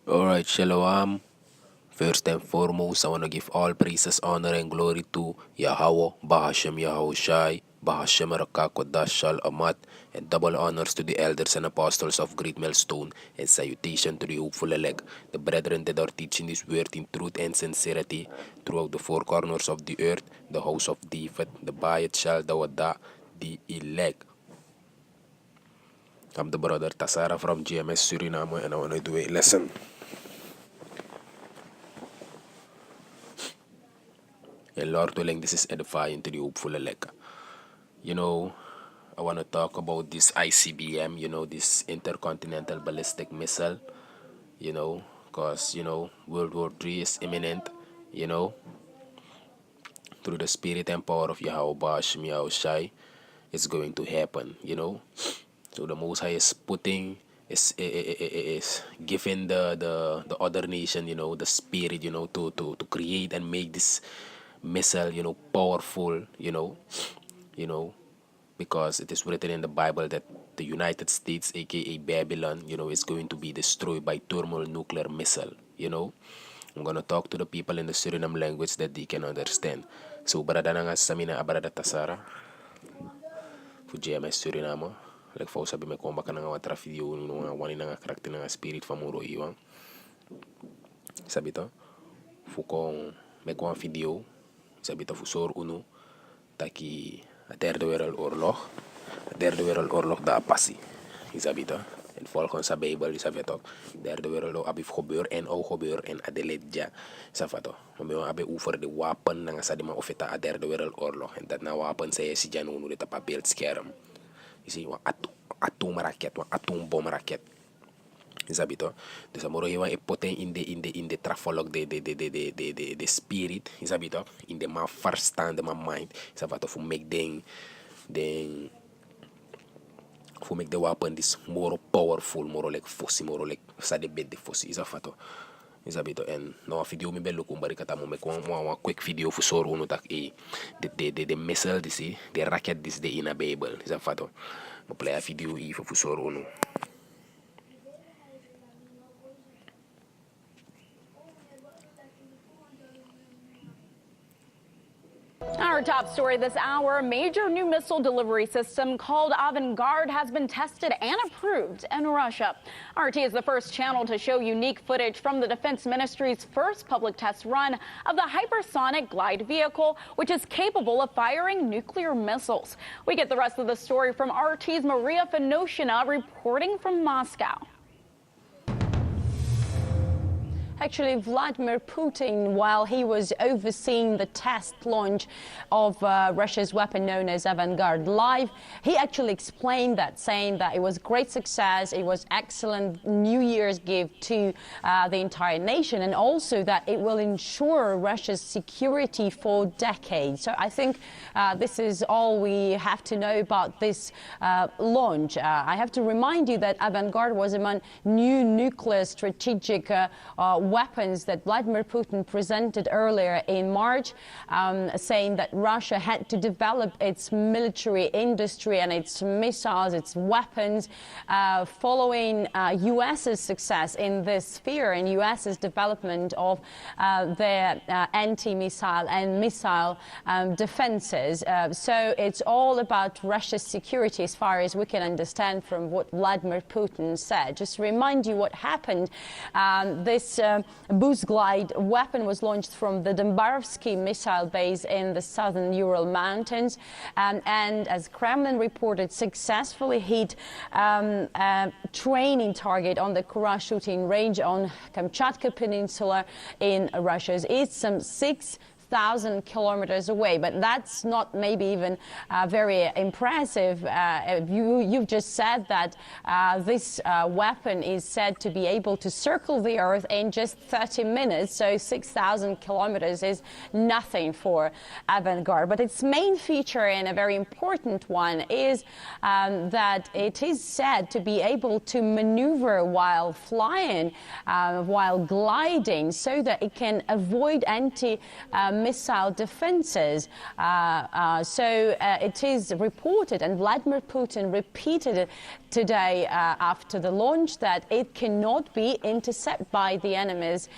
Alright, Shalom. First and foremost, I want to give all praises, honor, and glory to Yahweh, Bahashem Yahushai, Bahashem Rakakodash Shal Amat, and double honors to the elders and apostles of Great Millstone, and salutation to the hopeful elect, the brethren that are teaching this word in truth and sincerity throughout the four corners of the earth, the house of David, the Bayat Shal Dawada, the elect. I'm the brother Tasara from GMS Suriname, and I want to do a lesson. And Lord willing, this is edifying to the hopeful elect. I want to talk about this ICBM, this intercontinental ballistic missile, because, World War III is imminent, through the spirit and power of Yahweh Bash Shai, it's going to happen, So the Most High is putting, is giving the other nation, the spirit, to create and make this missile, powerful, because it is written in the Bible that the United States, aka Babylon, is going to be destroyed by thermal nuclear missile, I'm gonna talk to the people in the Suriname language that they can understand. So, barada na nga sa mina abarada tasara, fu GMS Suriname, like for sabi me komba ka na nga watra video nga wani na nga karakter na nga spirit famuro iwang. Sabi to, fu kong me kwa video, sabi to fu sor uno, taki a derde wereldoorlog. De derde wereldoorlog daar passie. Sabi to. En volgens de Bijbel is het ook. De derde wereldoorlog heb gebeurd en ook gebeurd en Adelaide. Sabi to. Maar we hebben over de wapen na sa di man of ita a derde wereldoorlog. En dat na wapen say si Janu dit op beeldscherm. Je ziet een atoomraket, een atoombomraket. Sabi to. Dus amoro hiwa ipoten in de trafolog de spirit. Sabi to. In de man verstand, de man mind. Sabi to. Voor make den voor make the weapon this more powerful, more like fossi, more like sa de bed de fossi. Sabi to. Sabi to. En nou een video mi bello kumbari kata mo make one quick video voor soro uno tak de missile disi, de raket dis de in a Bible. Sabi to. Mo play a video hier voor soro uno. Our top story this hour, a major new missile delivery system called Avangard has been tested and approved in Russia. RT is the first channel to show unique footage from the Defense Ministry's first public test run of the hypersonic glide vehicle, which is capable of firing nuclear missiles. We get the rest of the story from RT's Maria Finoshina reporting from Moscow. Actually, Vladimir Putin, while he was overseeing the test launch of Russia's weapon known as Avangard live, he actually explained that, saying that it was great success, it was excellent New Year's gift to the entire nation, and also that it will ensure Russia's security for decades. So I think this is all we have to know about this launch. I have to remind you that Avangard was among new nuclear strategic weapons that Vladimir Putin presented earlier in March, saying that Russia had to develop its military industry and its missiles, its weapons, following U.S.'s success in this sphere and U.S.'s development of their anti-missile and missile defenses. So it's all about Russia's security as far as we can understand from what Vladimir Putin said. Just to remind you what happened, this boost glide weapon was launched from the Dombarovsky missile base in the southern Ural Mountains, and as Kremlin reported, successfully hit a training target on the Kura shooting range on Kamchatka Peninsula in Russia's east, some 6,000 kilometers away. But that's not maybe even very impressive. You've just said that this weapon is said to be able to circle the Earth in just 30 minutes, so 6,000 kilometers is nothing for Avangard. But its main feature, and a very important one, is that it is said to be able to maneuver while flying, while gliding, so that it can avoid anti missile defenses. So it is reported, and Vladimir Putin repeated it today after the launch, that it cannot be intercepted by the enemy's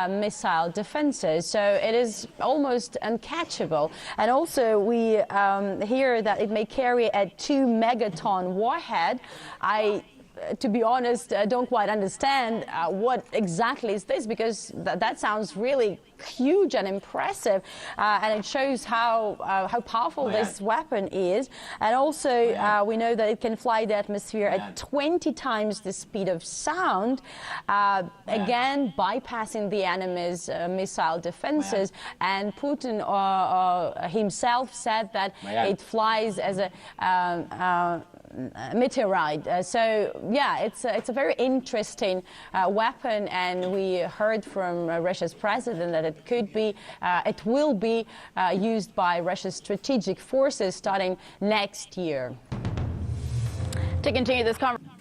missile defenses. So it is almost uncatchable. And also we hear that it may carry a 2-megaton warhead. To be honest, don't quite understand what exactly is this, because that sounds really huge and impressive, and it shows how powerful this weapon is. And also we know that it can fly the atmosphere at 20 times the speed of sound, again bypassing the enemy's missile defenses. And Putin himself said that it flies as a meteorite. So yeah, it's a very interesting weapon, and we heard from Russia's president that it will be used by Russia's strategic forces starting next year. To continue this conversation.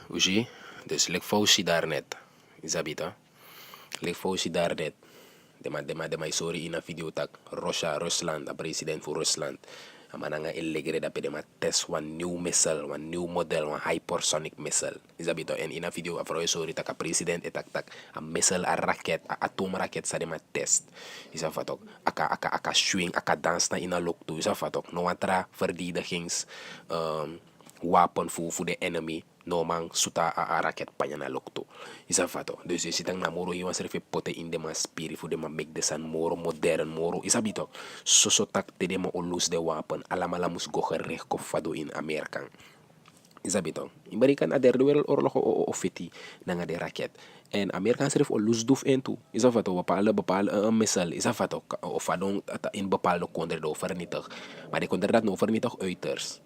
Uzi, dus lik fausi daar net. Isabita. Lik fausi daar net. Dema sorry in a video tak Rusland, a president voor Rusland. Amananga illegre dat de test one new missile, one new model, one hypersonic missile. Isabito, en in a video afro sorry tak a president tak a missile, a raket, a atoomraket sa de ma test. Isa fatok aka swing, aka dans na ina look to. Isa fatok no atra verdedigings wapen voor de enemy. No man suta a raket panya na lokto. Isa fato. Dus je ziet na moro iwan serve pote in de ma spiri voor de ma make de san moro modern moro. Isa bito. So tak te de ma olus de wapen. Alamala mus go gerecht ko fado in Amerika. Isa bito. Imbarikan a derde wereldoorlog o fiti na de raket. En Amerika serve olus duf entu. Isa fato bepaalde missile. Isa fato of adon in bepaalde kondre do vernietig. Maar de kondre dat no vernietig uiters.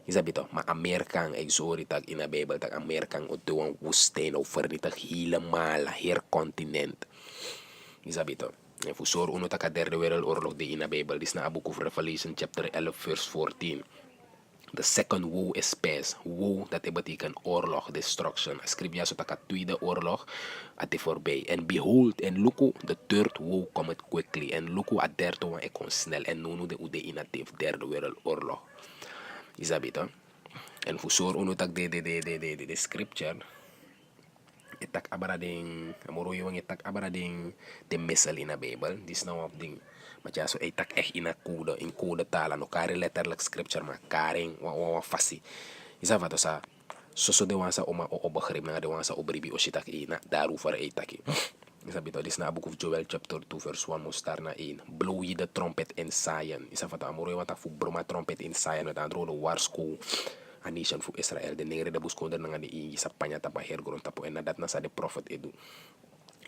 Isabito, maar Amerikaan, ik sorry dat in de Bijbel, dat Amerikaan op de woestijn of vernietig helemaal het continent. Isabito, en voor zorg uno dat de derde wereldoorlog die in de Bijbel, is na book of Revelation chapter 11 verse 14. The second woe is peace. Woe, dat betekent oorlog, destruction. Schrijf je zo dat de tweede oorlog at de voorbij. En behold, en luku, the third woe komt quickly. En luku, a derde one, ik kon snel. En nu de ude in de derde wereldoorlog. Isabito. En voor zo'n unutak de scripture. Itak abara ding, amoro yung itak abara ding de missile in de Bijbel. Dis nou op ding. Maar ja, zo itak echt in code tala. No kare letterlijk scripture, maar karing, wa fasi. Isabato sa, so de wansa oma o begrip na de wansa obribi o shitak ina, daarover itaki. Isabito, this na book of Joel chapter 2 verse 1 mo star na in. Blow ye the trumpet in Zion. Isafata amoro yung fu broma trumpet in Zion. Met andro de warsko a nation fu Israel. De negre de buskonder nga de sa panya tapa hergron tapo. En nadat na sa de prophet edu.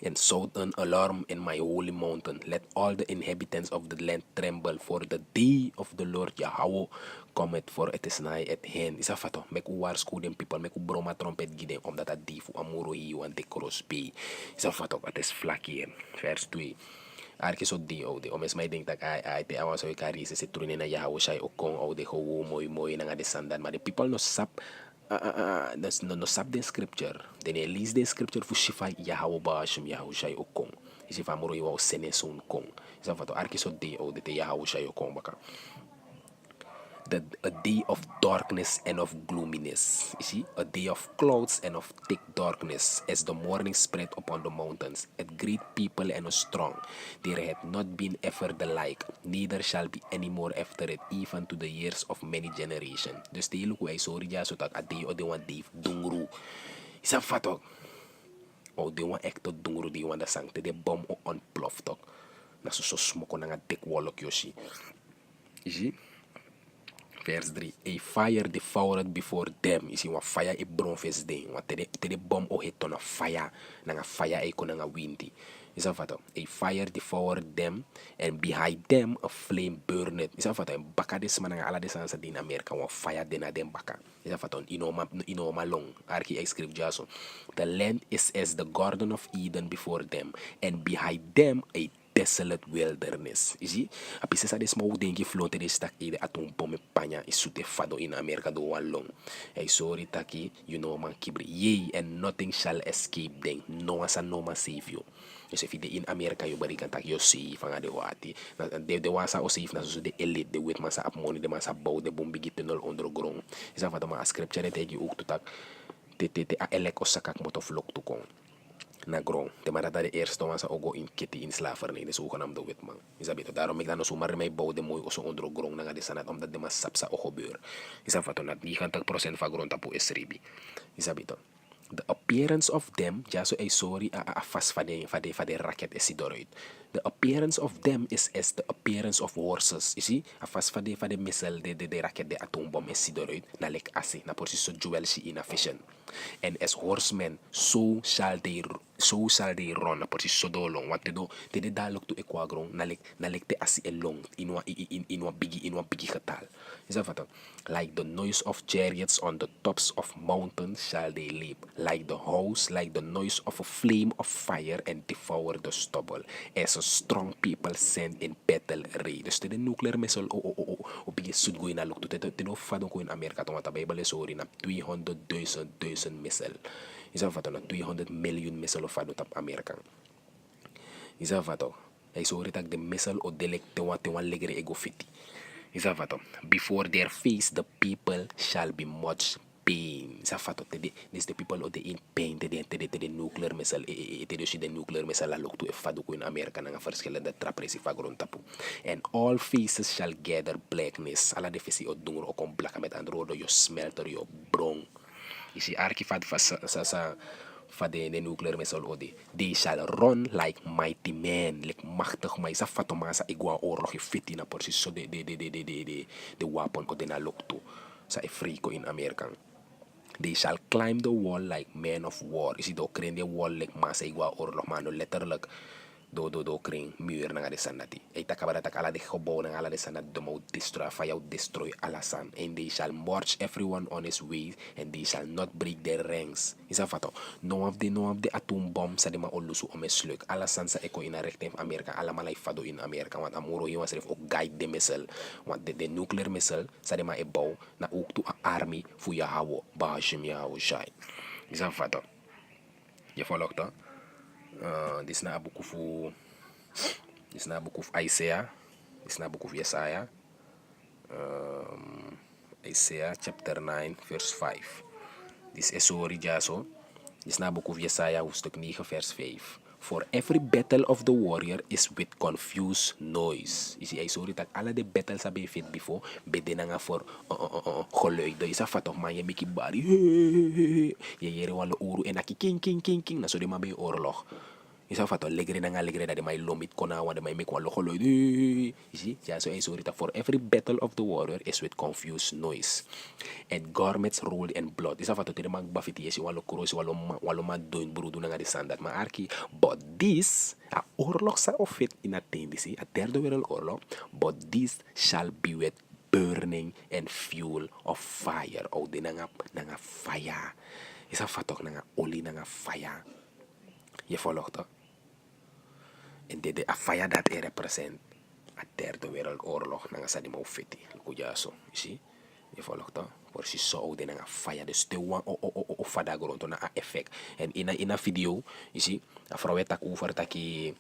And sound an alarm in my holy mountain. Let all the inhabitants of the land tremble, for the day of the Lord Yahweh cometh, for it is nigh at hand. Isa fato, mek u waarsku den people, mek u broma trompet giden, omdat dat die fu amuro hiyo an de krospi. Isa fato, het is vlak hier. Vers 2. Arke so di o de omes may ding tak ay te awa so ikari se trunin na Yahweh shay okong o de ho moy na nga de sandan, maar de people no sap no sap den scripture. Den lees den scripture fu shifa Yahweh bashum Yahweh shay okong. Isi fa moro iwa sene son kong. Isa fato arke so di o de te Yahweh shay okong baka. A day of darkness and of gloominess. You see, a day of clouds and of thick darkness, as the morning spread upon the mountains. It great people and was strong. There had not been ever the like, neither shall be any more after it, even to the years of many generations. Dus de hele koe sorry ja so tak a day o de wan day dungru. Isa fatok. O de wan ekto dungru de wan da sang te de bom o ontplof tok. Na so smoko na nga dik wolok yoshi. You see? Vers 3. A fire devoured before them. You see, wat fire e bronfes ding. Wat te de bom o hit on a fire. Nanga fire e kon nga windy. Is dat wat? A fire devoured them. And behind them a flame burned. Is dat wat? En baka des man nga ala des ansa din Amerika. Wat fire dena dem baka. Is dat wat? Inoma long. Arki excrypt jaso. The land is as the garden of Eden before them. And behind them a desolate wilderness. You see? A pieces of this small dengi float de stak ide atum bom panya isute fado in America do one long. Hey, sorry taki, you know man kibri. Yea, and nothing shall escape them. No one shall no man save you. Dus if je in Amerika je bari kan tak je safe van de wati. De wasa o safe na zo de elite de wit masa ap money de masa bouw de bombi tunnel underground. Is dat wat maar scripture het je ook to tak te a elek o sakak moto vlog to kon. Na grond. De maar dat de eerste was ook in kitty in slavernij. Dus zogenaamde wit man. Is dat beter? Daarom ik dan zomaar mij bouw de mooi zo underground na de sanat omdat de mas sapsa o gebeur. Is dat wat dat 90% van grond tapu is ribi. Is dat beter? The appearance of them, ja so sorry, a fast van de racket is eruit. The appearance of them is as the appearance of horses. You see, a fast van de missile, de racket, de atoombom is eruit. Na lek asi, na precies so jewel she inefficient. And as horsemen, so shall they run. Na precies so do long. Wat de da look to equagron, na lek te asi elong in wa bigi getal. Is dat wat? Like the noise of chariots on the tops of mountains shall they leap. Like the house, like the noise of a flame of fire and devour the stubble. As a strong people sent in battle array. Dus de nuclear missile o bigi sud go ina look to te no fadon ko in Amerika to mata Bible sorry na 200,000 missile. Is dat wat? Na 200 million missile of fadon tap Amerika. Is dat wat? Hij sorry tak de missile o delek te wan legere ego fiti. Is dat wat? Before their face the people shall be much pain. Is dat wat? This the people of the in pain de nuclear missile dus de nuclear missile la look to e fadu ko in Amerika na verschillende trapresi fagron tapu. And all faces shall gather blackness. Ala de fisi o dungur o kon blaka met androdo yo smelter yo brong. You see arki fad sa de nuclear missile odi. They shall run like mighty men, like machtig maar isa fatoma sa igwa oorlog fiti na precies so de wapen ko na look to sa Afriko in Amerika. They shall climb the wall like men of war. Is do kring de wall like masa igwa oorlog man no letterlijk do kring muur na de sanati. Ay takabara takala de gebouw na ala de sanat do mo destroy alasan. And they shall march everyone on his way and they shall not break their ranks. Isa fato. No of the atom bomb sa de ma olusu o mesluk. Alasan sa eko in rective Amerika ala malay fado in Amerika want amuro yung asref o guide the missile. Want the nuclear missile sa de ma ebaw na uktu a army fu ya hawo bahashim ya hawo shay. Isa fato. Je volgt to? Dit is na boek of Isaiah. Dit is na boek of Jesaja. Isaiah chapter 9 verse 5. Dit is sorry jaso. Dit is na boek of Jesaja hoofdstuk 9 vers 5. For every battle of the warrior is with confused noise. You see, sorry dat alle de battles hebben fit before. Beden nga voor geluiden. Is dat of man je miki bari. Je jere wale oru en aki king. Na so de ma be oorlog. Is dat wat legre dat de mai lomit kona wa de mai mek wale geluiden. You see, ja so sorry dat for every battle of the warrior is with confused noise. And garments rolled in blood. Is dat wat de mag bafiti is wale kuros wale ma doen broedu nga de standaard. Maar arki, but this a oorlog sa of it in a tendency, a derde wereldoorlog, but this shall be with burning and fuel of fire. O di nanga fire. Is dat wat ook nanga olie nanga fire. Je volgt toch? En de a fire dat represent a derde wereldoorlog nanga sa di mo fiti. Lukujaso, you see? Je volgt toch? Por si so de nanga fire. Dus de wan o fada grond na a effect. En in a video, you see, a vrouw tak over taki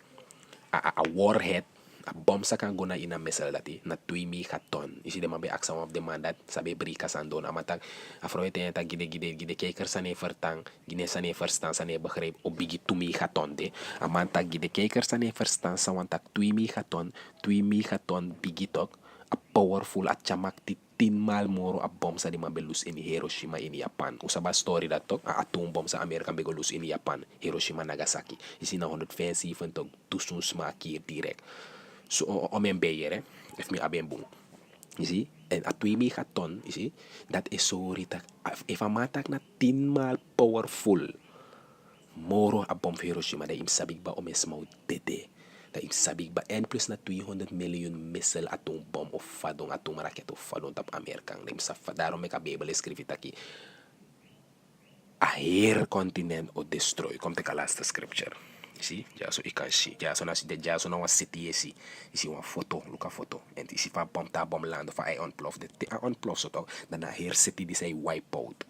a warhead, a bomb sa kan go na ina missile dati na 2 megaton. You see, de man be ask some of the man that sabi brika sando na matak a vrouw tak gide kijkers sa ne vertang, gine sa ne verstaan sa ne begrijp o bigi 2 megaton de. A man tak gide kijkers sa ne verstaan sa wan tak 2 megaton bigi tok a powerful at chamak ti 10 mal moro a bomb sa di mabelus in Hiroshima in Japan. Usaba story dat to a atom bomb sa Amerika begolus in Japan, Hiroshima Nagasaki. Isi na 175 tog tusun smaki direct. So o men beyere, if me aben bung. You see? En a 2 megaton, you see? Dat is so rita. If a matak na 10 mal powerful moro a bomb Hiroshima da im sabik ba o mesmau dede. Da im sabik ba en plus na 200 million missile atom bomb of fadong atom raket of fadong tap Amerika. Da im safa daarom me ka Bible escrivit aqui. A hele continent o destroy. Kom te ka last scripture. See, ja so ik kan zien. Ja so nas de ja so na was city is is een foto, look a foto. En is van bom ta bom land of I ontplof. De ontplof so toch. Dan na hier city die say wipe out.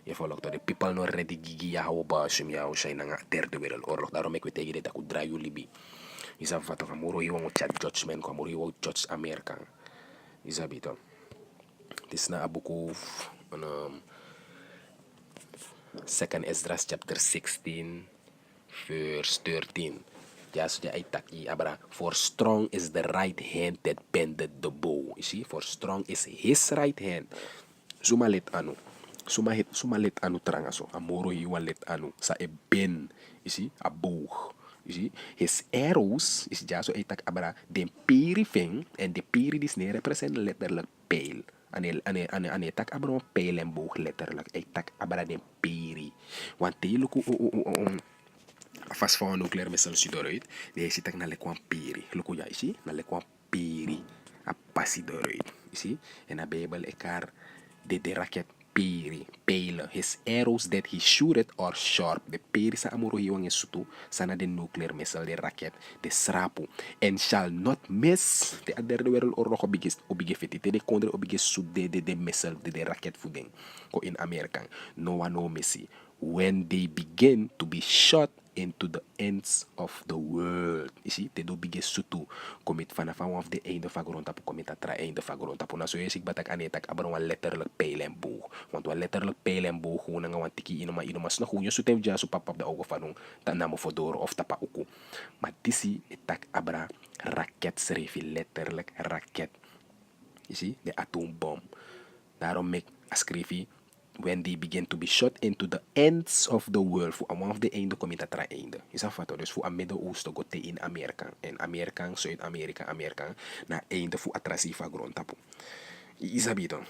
Je volgt toch de people no ready gigi ja hou ba shim ja o shay na derde wereldoorlog. Daarom ik weet tegen dit aku draai jullie bi. Is dat wat toch amoro hiwa mo chat judgment ko amoro hiwa judge Amerika. Is dat bito. This na abuku Second Esdras chapter 16 verse 13. Ja, so ja, itak i abra. For strong is the right hand that bendeth the bow. You see, for strong is his right hand. Suma let anu. Suma let anu trangaso. Amoro hiwa let anu. Sa e ben. You see, a bow. You see, his arrows is ja so itak abra. Den piri feng. En de piri dis ne represent letterlijk pijl. Ane tak abra een pijl en boog letterlijk. Itak abra den piri. Want te luku fast van nuclear missile si dooroit. De si tak na lekwan piri. Luku ja isi na lekwan piri. A passi dooroit. Isi en a Bijbel ekar de raket piri, pijlen. His arrows that he shooteth are sharp. De piri sa amuro hiwang esutu sana de nuclear missile, de raket, de srapu. And shall not miss. De derde wereldoorlog obige fiti. De kondre obige sud de missile, de raket voeding. Ko in Amerika. No one no missie. When they begin to be shot into the ends of the world. You see, te do bige sutu komit vanaf de einde van grond tapu komit atra einde van grond tapu. Na so is ik batak anetak abang wan letterlijk pijl en boog. Want wan letterlijk pijl en boog hoe nga wan tiki inoma sna hoe je sutem ja so papap de ogen van ta namo fodoro of tapa uku. Maar disi etak abra raket schreef letterlijk raket. You see, de atoombom. Daarom mek askrifi when they begin to be shot into the ends of the world. Voor een of de einde kom je dat tra einde. Is dat wat? Dus voor een Midden-Oosten gote in Amerika. En Amerika, Zuid-Amerika, Amerika. Na einde voor atrasi van grond tapu. Is dat beter?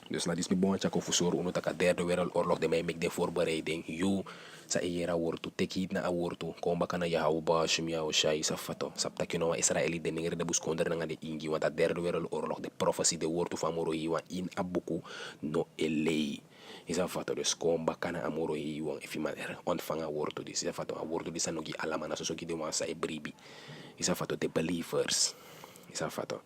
Dus na dis mi bon chako fusor uno taka derde wereldoorlog de mij make de voorbereiding. You sa era wortu tekit na awortu komba kana ya hauba shimya o shay sa fato. Sapta kino Israeli de ningere de buskonder nga de ingi want dat derde wereldoorlog de prophecy de wortu van moro hiwa in abuku no elei. Isa fato dus komba kana amoro hiwa if you ontvanga wortu dis. Isa fato a wortu dis anogi alamana so ki de wasa e bribi. Isa fato de believers. Isa fato.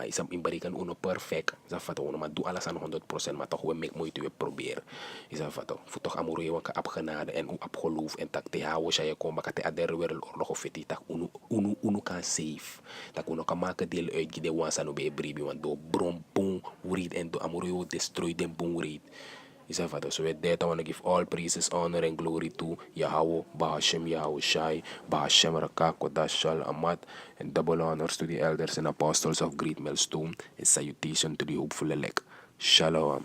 Isa imbarikan uno perfect. Isa fato uno ma do alles aan 100%, maar toch we make moeite we proberen. Isa fato. Voor toch amoro je waka abgenade en u abgeloof en tak te houden als je komt, maar te ader wereldoorlog of het tak unu kan save. Tak uno kan maken deel uit die de wansa no be bribi want do brom boom wurid en do amoro je destroy dem boom wurid. Is that father? So with that, I want to give all praises, honor, and glory to Yahweh, Bahashem, Yahweh Shai, Bahashem Rakak, Kodashal, Amat, and double honors to the elders and apostles of Great Millstone, and salutation to the hopeful elect. Shalom.